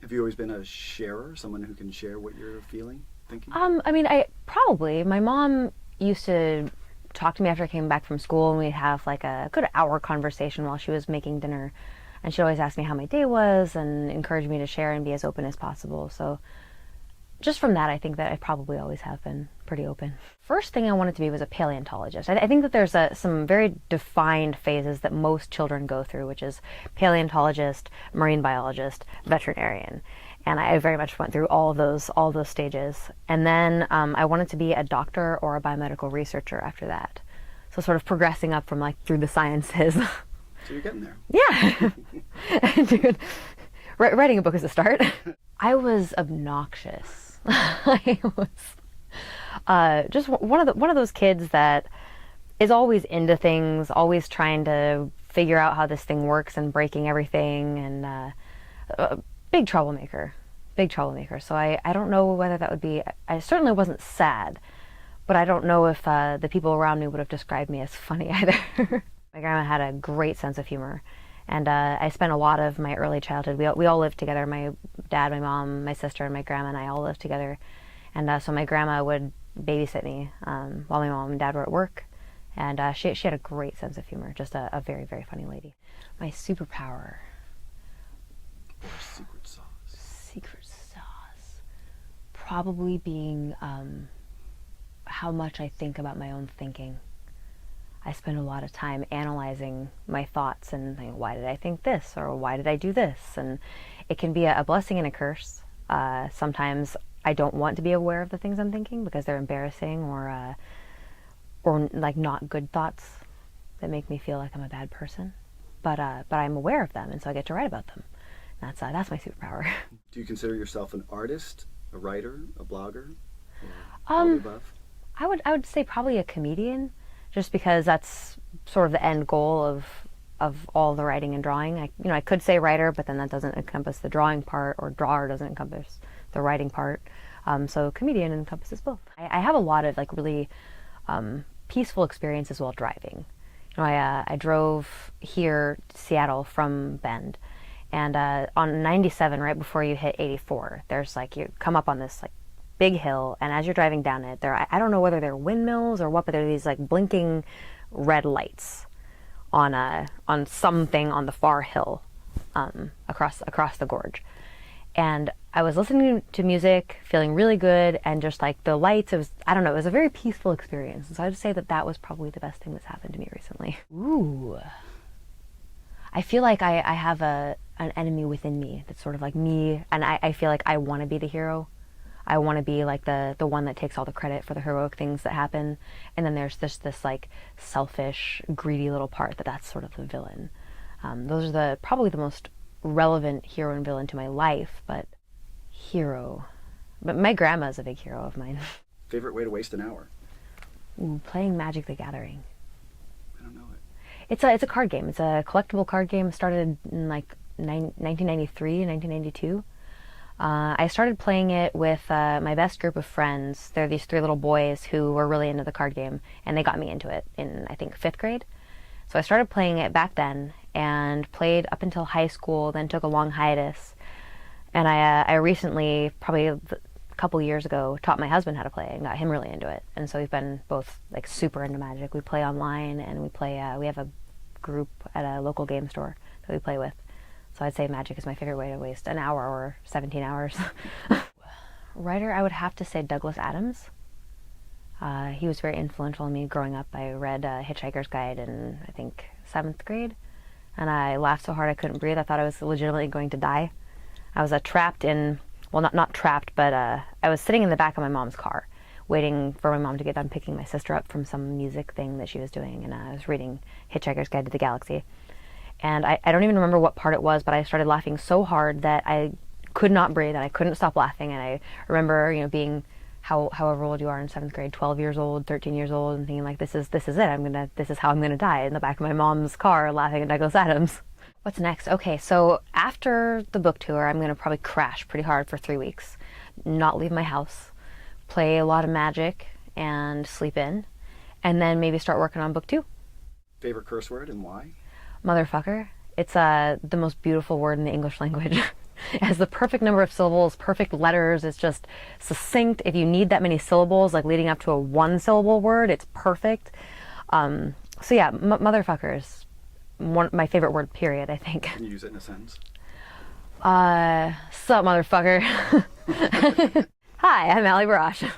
Have you always been a sharer, someone who can share what you're feeling, thinking? I mean, I probably, my mom used to talk to me after I came back from school, and we'd have like a good hour conversation while she was making dinner. And she'd always ask me how my day was and encourage me to share and be as open as possible. So just from that, I think that I probably always have been pretty open. First thing I wanted to be was a paleontologist. I think that there's some very defined phases that most children go through, which is paleontologist, marine biologist, veterinarian. And I very much went through all those stages. And then I wanted to be a doctor or a biomedical researcher after that. So sort of progressing up from like through the sciences. So you're getting there. Yeah. Dude, writing a book is a start. I was obnoxious. I was just one of those kids that is always into things, always trying to figure out how this thing works and breaking everything, and big troublemaker. Big troublemaker. So I don't know whether that would be, I certainly wasn't sad, but I don't know if the people around me would have described me as funny either. My grandma had a great sense of humor, and I spent a lot of my early childhood, we all lived together, my dad, my mom, my sister, and my grandma and I all lived together. And so my grandma would babysit me while my mom and dad were at work. And she had a great sense of humor, just a very, very funny lady. My superpower. Or secret sauce. Secret sauce. Probably being how much I think about my own thinking. I spend a lot of time analyzing my thoughts and thinking, why did I think this? Or why did I do this? And it can be a blessing and a curse. Sometimes I don't want to be aware of the things I'm thinking because they're embarrassing or like not good thoughts that make me feel like I'm a bad person. But I'm aware of them, and so I get to write about them. That's my superpower. Do you consider yourself an artist, a writer, a blogger, or all the above? I would say probably a comedian, just because that's sort of the end goal of all the writing and drawing. I could say writer, but then that doesn't encompass the drawing part, or drawer doesn't encompass the writing part. So comedian encompasses both. I have a lot of like really peaceful experiences while driving. I drove here to Seattle from Bend, and on 97, right before you hit 84, there's like, you come up on this like big hill, and as you're driving down it, I don't know whether they're windmills or what, but there are these like blinking red lights on something on the far hill across the gorge. And I was listening to music, feeling really good, and just like the lights, it was a very peaceful experience. And so I'd say that was probably the best thing that's happened to me recently. Ooh. I feel like I have an enemy within me that's sort of like me, and I feel like I want to be the hero. I want to be like the one that takes all the credit for the heroic things that happen. And then there's this like selfish, greedy little part that's sort of the villain. Those are probably the most relevant hero and villain to my life, but hero. But my grandma's a big hero of mine. Favorite way to waste an hour? Ooh, playing Magic the Gathering. I don't know it. It's a card game. It's a collectible card game. It started in like 1993, 1992. I started playing it with my best group of friends. They're these three little boys who were really into the card game, and they got me into it in, I think, 5th grade. So I started playing it back then and played up until high school, then took a long hiatus. And I recently, probably a couple years ago, taught my husband how to play and got him really into it. And so we've been both like super into Magic. We play online, and we have a group at a local game store that we play with. So I'd say Magic is my favorite way to waste an hour or 17 hours. Writer, I would have to say Douglas Adams. He was very influential on me growing up. I read Hitchhiker's Guide in, I think, 7th grade. And I laughed so hard I couldn't breathe. I thought I was legitimately going to die. I was trapped in, well, not trapped, but I was sitting in the back of my mom's car, waiting for my mom to get done picking my sister up from some music thing that she was doing. And I was reading Hitchhiker's Guide to the Galaxy. And I don't even remember what part it was, but I started laughing so hard that I could not breathe, and I couldn't stop laughing. And I remember, being however old you are in 7th grade, 12 years old, 13 years old, and thinking like, this is it. This is how I'm gonna die, in the back of my mom's car, laughing at Douglas Adams. What's next? Okay, so after the book tour, I'm gonna probably crash pretty hard for 3 weeks, not leave my house, play a lot of Magic, and sleep in, and then maybe start working on book 2. Favorite curse word and why? Motherfucker. It's the most beautiful word in the English language. It has the perfect number of syllables, perfect letters. It's just succinct. If you need that many syllables, like leading up to a one-syllable word, it's perfect. So yeah, motherfucker is my favorite word, period, I think. Can you use it in a sentence? Sup, motherfucker. Hi, I'm Allie Brosh.